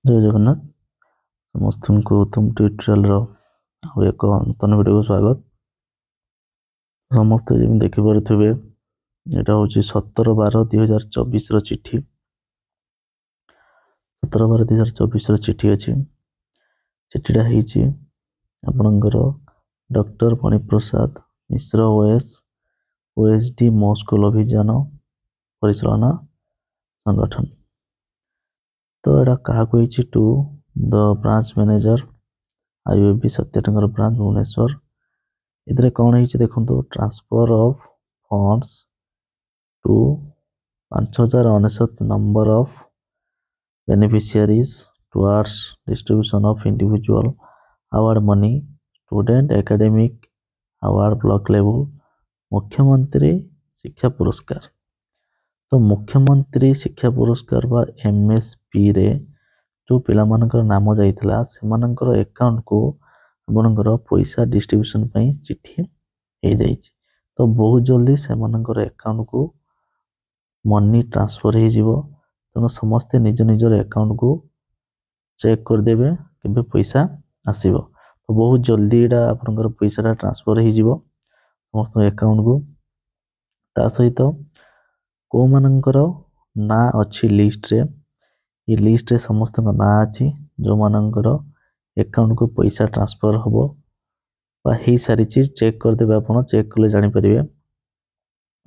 जय जगन्नाथ समस्त को उत्तम ट्यूटोरियल एक नूतन वीडियो को स्वागत। समस्त जमी देखिपे यहाँ हूँ 17/12/2024 चिठी 17/12/2024 चिठी अच्छी चिठीटा है आपणकर doctor Phaniprasad Mishra OS OSD Mo school Abhiyan परिचालना संगठन। तो यहाँ क्या to the branch manager IOB Satyanagar branch Bhubaneswar. इधर कौन है देखो transfer of funds to 5099 number of beneficiaries towards distribution of individual award money student academic award block level मुख्यमंत्री शिक्षा पुरस्कार। तो मुख्यमंत्री शिक्षा पुरस्कार बा एमएसपी रे जो पिला मानकर नाम जाइथिला सेमानकर अकाउंट को आपनकर पैसा डिस्ट्रीब्यूशन पई चिट्ठी हो जाइए। तो बहुत जल्दी सेमानकर अकाउंट को मनी ट्रांसफर हो जिवो। तेणु समस्ते निज निजर अकाउंट को चेक कर देबे केबे पैसा आसीबो। तो बहुत जल्दी एटा आपनकर पैसा ट्रांसफर हो जिवो समस्त अकाउंट को। ता सहित को मानकर ना अच्छी लिस्ट रे ये लिस्ट रे समस्त ना अच्छी जो मानकर अकाउंट को पैसा ट्रांसफर होबो बा ही सारी चीज चेक कर देबे। आपण चेक करले जानि परिबे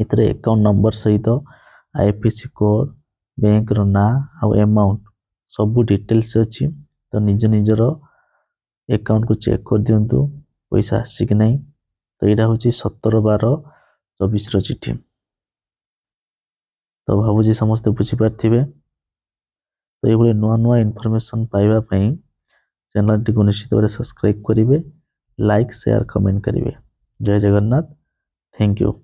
इतरे अकाउंट नंबर सहित आईएफएससी कोड बैंक रो ना आ अमाउंट सब डिटेल्स अछि। तो निज निजर अकाउंट को चेक कर दियंतु पैसा आसी कि नहीं। तो यहाँ हूँ 17/12/24 चिठी। तो भावुँ समस्ते बुझीपारे। तो ये नुआ नुआ इनफॉरमेशन पाइबा चैनल टी को निश्चित भाव सब्सक्राइब करेंगे, लाइक शेयर कमेंट करेंगे। जय जगन्नाथ, थैंक यू।